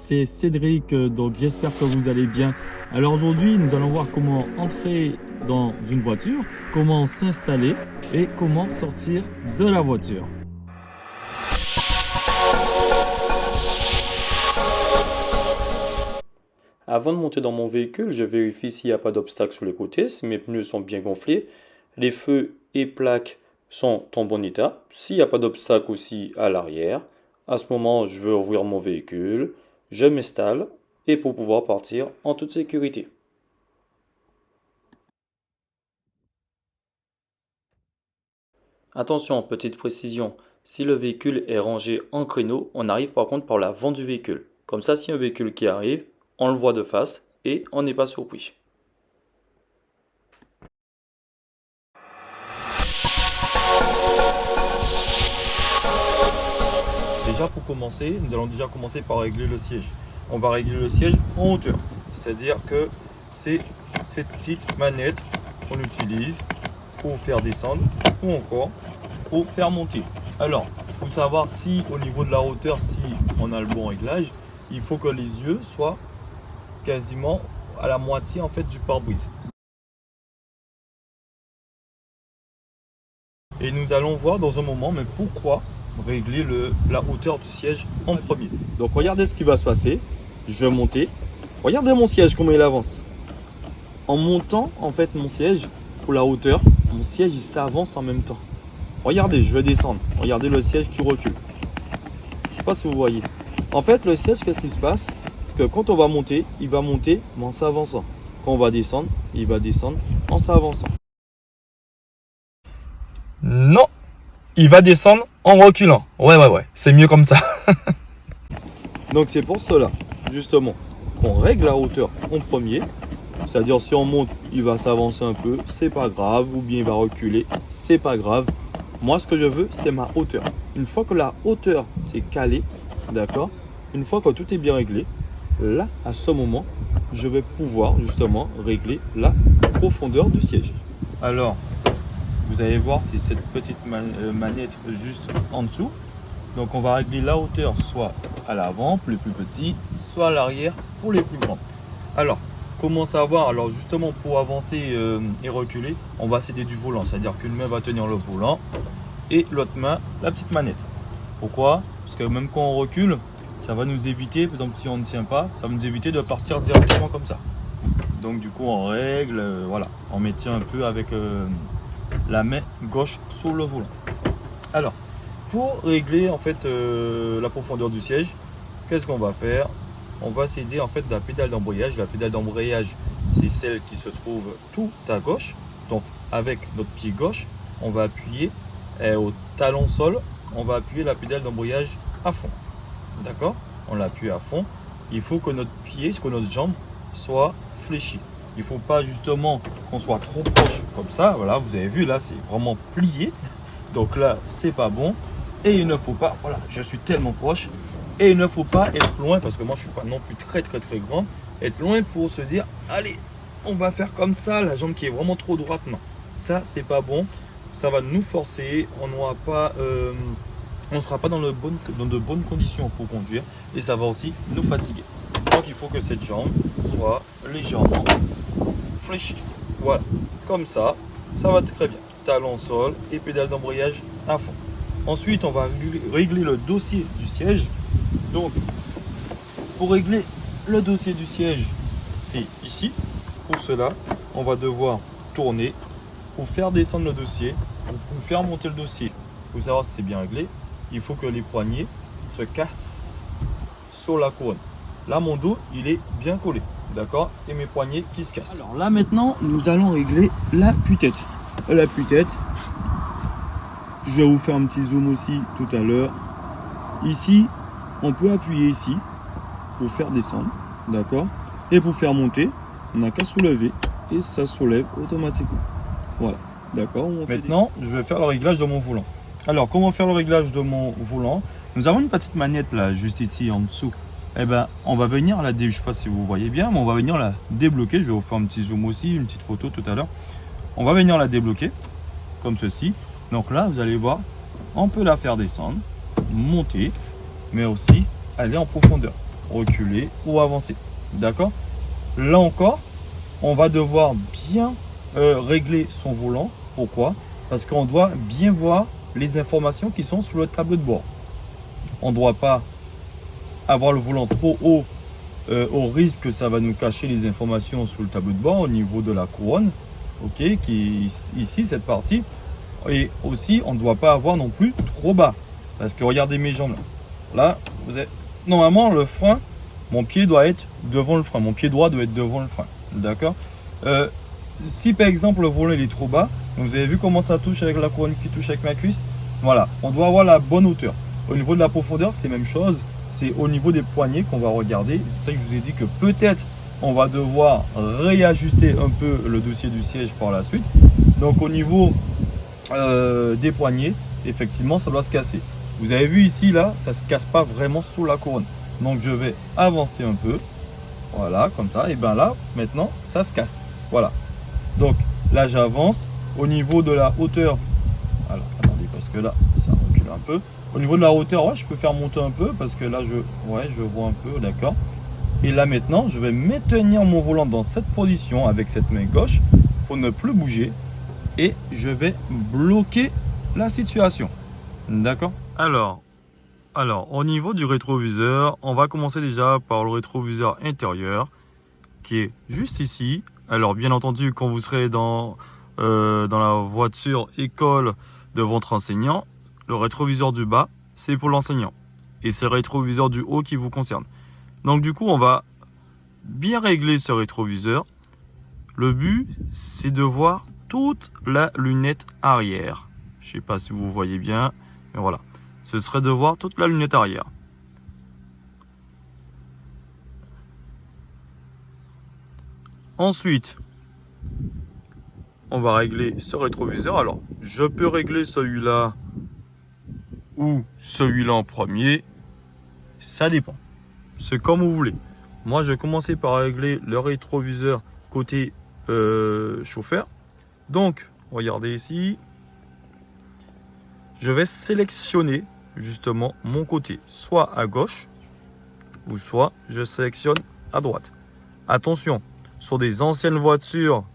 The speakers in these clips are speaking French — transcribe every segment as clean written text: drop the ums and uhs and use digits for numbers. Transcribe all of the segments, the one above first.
c'est Cédric, donc j'espère que vous allez bien. Alors aujourd'hui, nous allons voir comment entrer dans une voiture, comment s'installer et comment sortir de la voiture. Avant de monter dans mon véhicule, je vérifie s'il n'y a pas d'obstacle sur les côtés, si mes pneus sont bien gonflés, les feux et plaques sont en bon état, s'il n'y a pas d'obstacle aussi à l'arrière. À ce moment, je vais ouvrir mon véhicule, je m'installe et pour pouvoir partir en toute sécurité. Attention, petite précision, si le véhicule est rangé en créneau, on arrive par contre par l'avant du véhicule. Comme ça, s'il y a un véhicule qui arrive, on le voit de face et on n'est pas surpris. Déjà pour commencer, nous allons déjà commencer par régler le siège. On va régler le siège en hauteur, c'est-à-dire que c'est cette petite manette qu'on utilise pour faire descendre ou encore pour faire monter. Alors, pour savoir si au niveau de la hauteur, si on a le bon réglage, il faut que les yeux soient quasiment à la moitié en fait du pare-brise. Et nous allons voir dans un moment, mais pourquoi régler la hauteur du siège en premier. Donc regardez ce qui va se passer. Je vais monter. Regardez mon siège, comment il avance. En montant en fait mon siège pour la hauteur, mon siège il s'avance en même temps. Regardez, je vais descendre. Regardez le siège qui recule. Je ne sais pas si vous voyez. En fait, le siège, qu'est-ce qui se passe? C'est que quand on va monter, il va monter mais en s'avançant. Quand on va descendre, il va descendre en s'avançant. Non, il va descendre en reculant. Ouais, c'est mieux comme ça. Donc c'est pour cela, justement, qu'on règle la hauteur en premier. C'est-à-dire si on monte, il va s'avancer un peu, c'est pas grave. Ou bien il va reculer, c'est pas grave. Moi, ce que je veux, c'est ma hauteur. Une fois que la hauteur s'est calée, d'accord, une fois que tout est bien réglé, là, à ce moment, je vais pouvoir justement régler la profondeur du siège. Alors, vous allez voir, c'est cette petite manette juste en dessous. Donc on va régler la hauteur soit à l'avant pour les plus petits, soit à l'arrière pour les plus grands. Alors, comment savoir? Alors justement pour avancer et reculer, on va s'aider du volant. C'est-à-dire qu'une main va tenir le volant et l'autre main la petite manette. Pourquoi? Parce que même quand on recule, ça va nous éviter, par exemple si on ne tient pas, ça va nous éviter de partir directement comme ça. Donc du coup on règle, voilà, on maintient un peu avec la main gauche sur le volant. Alors, pour régler en fait la profondeur du siège, qu'est-ce qu'on va faire? On va s'aider en fait de la pédale d'embrayage. La pédale d'embrayage, c'est celle qui se trouve tout à gauche. Donc, avec notre pied gauche, on va appuyer au talon sol, on va appuyer la pédale d'embrayage à fond. D'accord? On l'appuie à fond. Il faut que notre pied, que notre jambe soit fléchie. Il ne faut pas justement qu'on soit trop proche comme ça. Voilà, vous avez vu là, c'est vraiment plié. Donc là, c'est pas bon. Et il ne faut pas, voilà, je suis tellement proche. Et il ne faut pas être loin, parce que moi, je ne suis pas non plus très grand. Être loin pour se dire, allez, on va faire comme ça, la jambe qui est vraiment trop droite. Non, ça, c'est pas bon. Ça va nous forcer. On n'aura pas, on ne sera pas dans de bonnes conditions pour conduire. Et ça va aussi nous fatiguer. Donc, il faut que cette jambe soit légèrement fléchie. Voilà, comme ça, ça va très bien. Talon sol et pédale d'embrayage à fond. Ensuite, on va régler le dossier du siège. Donc, pour régler le dossier du siège, c'est ici. Pour cela, on va devoir tourner pour faire descendre le dossier ou pour faire monter le dossier. Pour savoir si c'est bien réglé, il faut que les poignets se cassent sur la couronne. Là, mon dos, il est bien collé. D'accord? Et mes poignets qui se cassent. Alors là, maintenant, nous allons régler la tue-tête. La tue-tête. Je vais vous faire un petit zoom aussi tout à l'heure. Ici, on peut appuyer ici pour faire descendre. D'accord? Et pour faire monter, on n'a qu'à soulever et ça soulève automatiquement. Voilà. D'accord? Maintenant, je vais faire le réglage de mon volant. Alors, comment faire le réglage de mon volant? Nous avons une petite manette là, juste ici en dessous. Eh ben, on va venir la je ne sais pas si vous voyez bien, mais on va venir la débloquer. Je vais vous faire un petit zoom aussi, une petite photo tout à l'heure. On va venir la débloquer comme ceci. Donc là, vous allez voir, on peut la faire descendre, monter, mais aussi aller en profondeur. reculer ou avancer. D'accord? Là encore, on va devoir bien régler son volant. Pourquoi? Parce qu'on doit bien voir les informations qui sont sur le tableau de bord. On ne doit pas avoir le volant trop haut au risque que ça va nous cacher les informations sur le tableau de bord au niveau de la couronne, ok, qui est ici, cette partie. Et aussi, on ne doit pas avoir non plus trop bas. Parce que regardez mes jambes là. Vous êtes... Normalement, le frein, mon pied doit être devant le frein. Mon pied droit doit être devant le frein. D'accord? Si par exemple le volant il est trop bas, vous avez vu comment ça touche avec la couronne qui touche avec ma cuisse. Voilà, on doit avoir la bonne hauteur. Au niveau de la profondeur, c'est la même chose. C'est au niveau des poignets qu'on va regarder. C'est pour ça que je vous ai dit que peut-être on va devoir réajuster un peu le dossier du siège par la suite. Donc au niveau des poignets, effectivement, ça doit se casser. Vous avez vu ici, là, ça ne se casse pas vraiment sous la couronne. Donc je vais avancer un peu. Voilà, comme ça. Et bien là, maintenant, ça se casse. Voilà. Donc là, j'avance. Au niveau de la hauteur, alors attendez, parce que là, ça recule un peu. Au niveau de la hauteur, ouais, je peux faire monter un peu parce que là, je vois un peu, d'accord. Et là, maintenant, je vais maintenir mon volant dans cette position avec cette main gauche pour ne plus bouger. Et je vais bloquer la situation. D'accord? Alors, au niveau du rétroviseur, on va commencer déjà par le rétroviseur intérieur qui est juste ici. Alors, bien entendu, quand vous serez dans la voiture école de votre enseignant, le rétroviseur du bas, c'est pour l'enseignant. Et c'est le rétroviseur du haut qui vous concerne. Donc, du coup, on va bien régler ce rétroviseur. Le but, c'est de voir toute la lunette arrière. Je ne sais pas si vous voyez bien, mais voilà. Ce serait de voir toute la lunette arrière. Ensuite, on va régler ce rétroviseur. Alors, je peux régler celui-là ou celui-là en premier. Ça dépend. C'est comme vous voulez. Moi, je vais commencer par régler le rétroviseur côté chauffeur. Donc, regardez ici. Je vais sélectionner justement mon côté, soit à gauche, ou soit je sélectionne à droite. Attention, sur des anciennes voitures,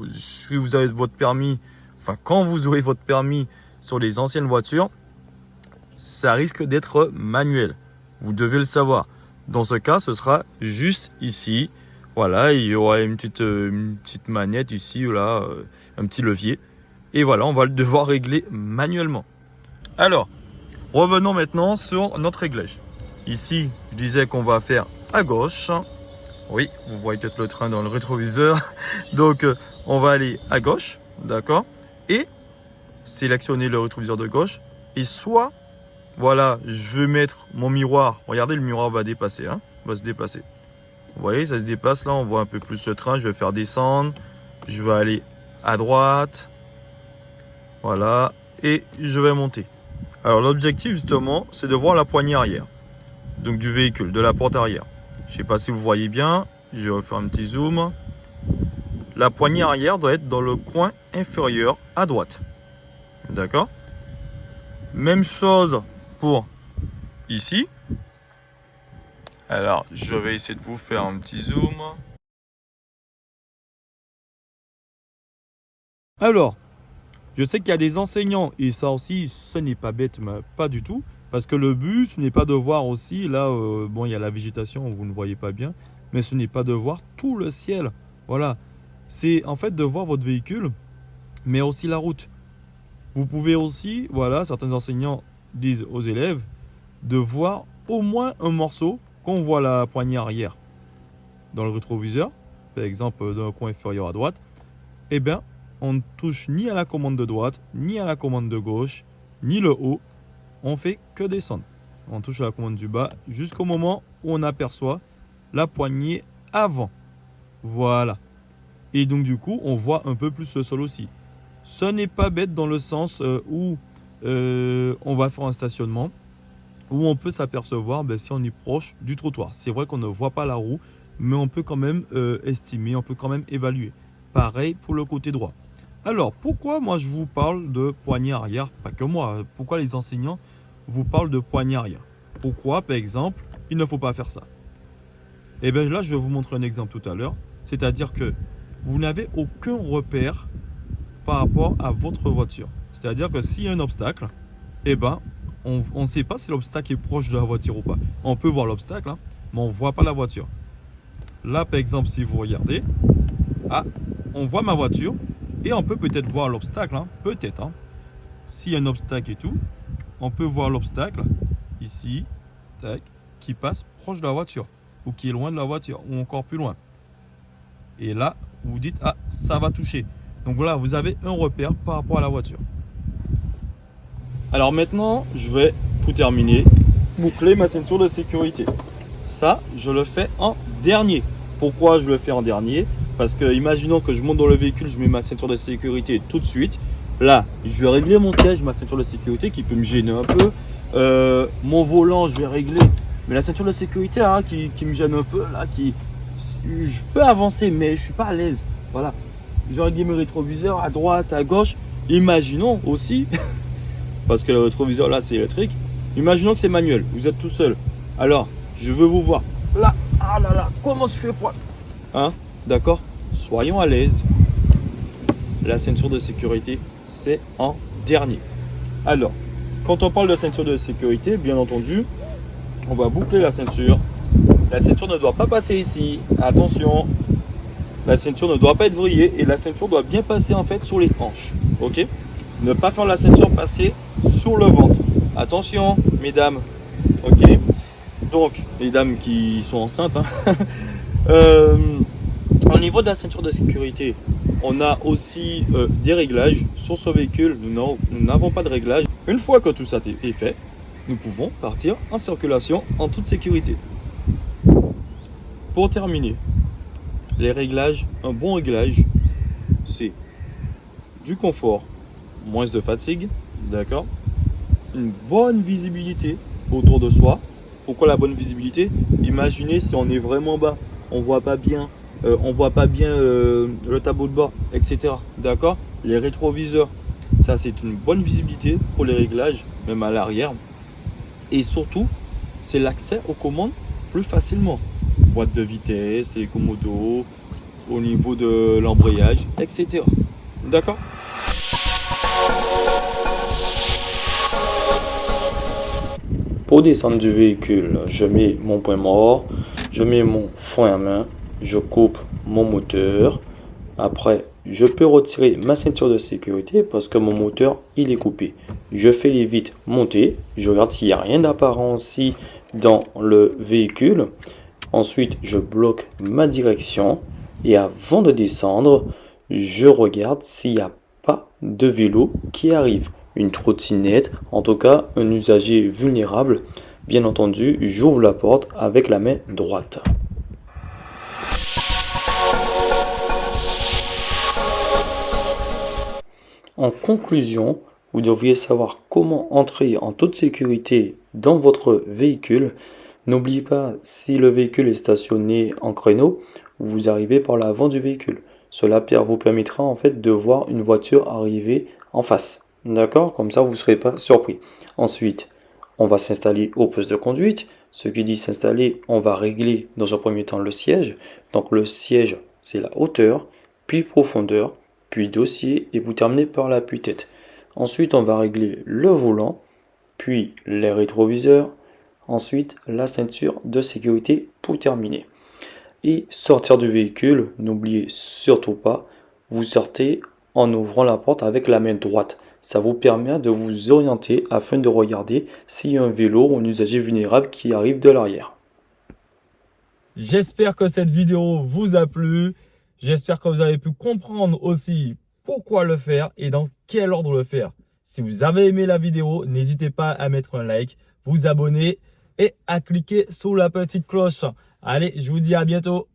si vous avez votre permis, enfin quand vous aurez votre permis sur les anciennes voitures, ça risque d'être manuel. Vous devez le savoir. Dans ce cas, ce sera juste ici. Voilà, il y aura une petite manette ici, là, un petit levier. Et voilà, on va devoir régler manuellement. Alors, revenons maintenant sur notre réglage. Ici, je disais qu'on va faire à gauche. Oui, vous voyez peut-être le train dans le rétroviseur. Donc, on va aller à gauche, d'accord? Et sélectionner le rétroviseur de gauche. Et soit, voilà, je vais mettre mon miroir. Regardez, le miroir va dépasser, hein, va se déplacer. Vous voyez, ça se déplace là, on voit un peu plus le train. Je vais faire descendre. Je vais aller à droite. Voilà, et je vais monter. Alors l'objectif justement, c'est de voir la poignée arrière. Donc du véhicule, de la porte arrière. Je ne sais pas si vous voyez bien, je vais refaire un petit zoom. La poignée arrière doit être dans le coin inférieur à droite. D'accord? Même chose pour ici. Alors, je vais essayer de vous faire un petit zoom. Alors, je sais qu'il y a des enseignants, et ça aussi, ce n'est pas bête, mais pas du tout. Parce que le but, ce n'est pas de voir aussi, là, bon, il y a la végétation, vous ne voyez pas bien. Mais ce n'est pas de voir tout le ciel. Voilà. C'est en fait de voir votre véhicule, mais aussi la route. Vous pouvez aussi, voilà, certains enseignants disent aux élèves, de voir au moins un morceau quand on voit la poignée arrière dans le rétroviseur, par exemple dans le coin inférieur à droite. Eh bien, on ne touche ni à la commande de droite, ni à la commande de gauche, ni le haut. On fait que descendre. On touche à la commande du bas jusqu'au moment où on aperçoit la poignée avant. Voilà. Et donc du coup, on voit un peu plus le sol aussi. Ce n'est pas bête dans le sens où on va faire un stationnement, où on peut s'apercevoir si on est proche du trottoir. C'est vrai qu'on ne voit pas la roue, mais on peut quand même estimer, on peut quand même évaluer. Pareil pour le côté droit. Alors, pourquoi moi je vous parle de poignée arrière? Pas que moi, pourquoi les enseignants vous parlent de poignée arrière? pourquoi, par exemple, il ne faut pas faire ça. Et bien là, je vais vous montrer un exemple tout à l'heure. C'est-à-dire que vous n'avez aucun repère par rapport à votre voiture. C'est-à-dire que s'il y a un obstacle, eh ben, on ne sait pas si l'obstacle est proche de la voiture ou pas. On peut voir l'obstacle, hein, mais on ne voit pas la voiture. Là, par exemple, si vous regardez, on voit ma voiture et on peut peut-être voir l'obstacle, hein, peut-être. Hein. S'il y a un obstacle et tout, on peut voir l'obstacle ici, tac, qui passe proche de la voiture ou qui est loin de la voiture ou encore plus loin. Et là, vous dites, ça va toucher. Donc voilà, vous avez un repère par rapport à la voiture. Alors maintenant, je vais, pour terminer, boucler ma ceinture de sécurité. Ça, je le fais en dernier. Pourquoi je le fais en dernier? Parce que, imaginons que je monte dans le véhicule, je mets ma ceinture de sécurité tout de suite. Là, je vais régler mon siège, ma ceinture de sécurité qui peut me gêner un peu. Mon volant, je vais régler. Mais la ceinture de sécurité hein, qui me gêne un peu, là, je peux avancer, mais je suis pas à l'aise. Voilà. Je vais régler mes rétroviseurs à droite, à gauche. Imaginons aussi, parce que le rétroviseur là c'est électrique. Imaginons que c'est manuel, vous êtes tout seul. Alors, je veux vous voir. Là, comment tu fais pour... Hein? D'accord? Soyons à l'aise. La ceinture de sécurité, c'est en dernier. Alors, quand on parle de ceinture de sécurité, bien entendu, on va boucler la ceinture. La ceinture ne doit pas passer ici. Attention, la ceinture ne doit pas être vrillée et la ceinture doit bien passer en fait sur les hanches. Ok? Ne pas faire la ceinture passer sur le ventre. Attention, mesdames. Ok? Donc, les dames qui sont enceintes. Hein. Au niveau de la ceinture de sécurité, on a aussi des réglages. Sur ce véhicule, nous n'avons pas de réglage. Une fois que tout ça est fait, nous pouvons partir en circulation en toute sécurité. Pour terminer, les réglages, un bon réglage, c'est du confort, moins de fatigue, d'accord, une bonne visibilité autour de soi. Pourquoi la bonne visibilité? Imaginez si on est vraiment bas, on voit pas bien, le tableau de bord, etc. D'accord? Les rétroviseurs, ça c'est une bonne visibilité pour les réglages, même à l'arrière. Et surtout, c'est l'accès aux commandes plus facilement. Boîte de vitesse, les commodos, au niveau de l'embrayage, etc. D'accord? Pour descendre du véhicule, je mets mon point mort, je mets mon frein à main, je coupe mon moteur. Après, je peux retirer ma ceinture de sécurité parce que mon moteur, il est coupé. Je fais les vitres monter, je regarde s'il n'y a rien d'apparent aussi dans le véhicule. Ensuite, je bloque ma direction et avant de descendre, je regarde s'il n'y a pas de vélo qui arrive. Une trottinette, en tout cas un usager vulnérable. Bien entendu, j'ouvre la porte avec la main droite. En conclusion, vous devriez savoir comment entrer en toute sécurité dans votre véhicule. N'oubliez pas, si le véhicule est stationné en créneau, vous arrivez par l'avant du véhicule. Cela vous permettra en fait de voir une voiture arriver en face. D'accord? Comme ça, vous ne serez pas surpris. Ensuite, on va s'installer au poste de conduite. Ce qui dit s'installer, on va régler dans un premier temps le siège. Donc le siège, c'est la hauteur, puis profondeur, puis dossier et vous terminez par l'appui-tête. Ensuite, on va régler le volant, puis les rétroviseurs. Ensuite, la ceinture de sécurité pour terminer. Et sortir du véhicule, n'oubliez surtout pas, vous sortez en ouvrant la porte avec la main droite. Ça vous permet de vous orienter afin de regarder s'il y a un vélo ou un usager vulnérable qui arrive de l'arrière. J'espère que cette vidéo vous a plu. J'espère que vous avez pu comprendre aussi pourquoi le faire et dans quel ordre le faire. Si vous avez aimé la vidéo, n'hésitez pas à mettre un like, vous abonner et à cliquer sur la petite cloche. Allez, je vous dis à bientôt.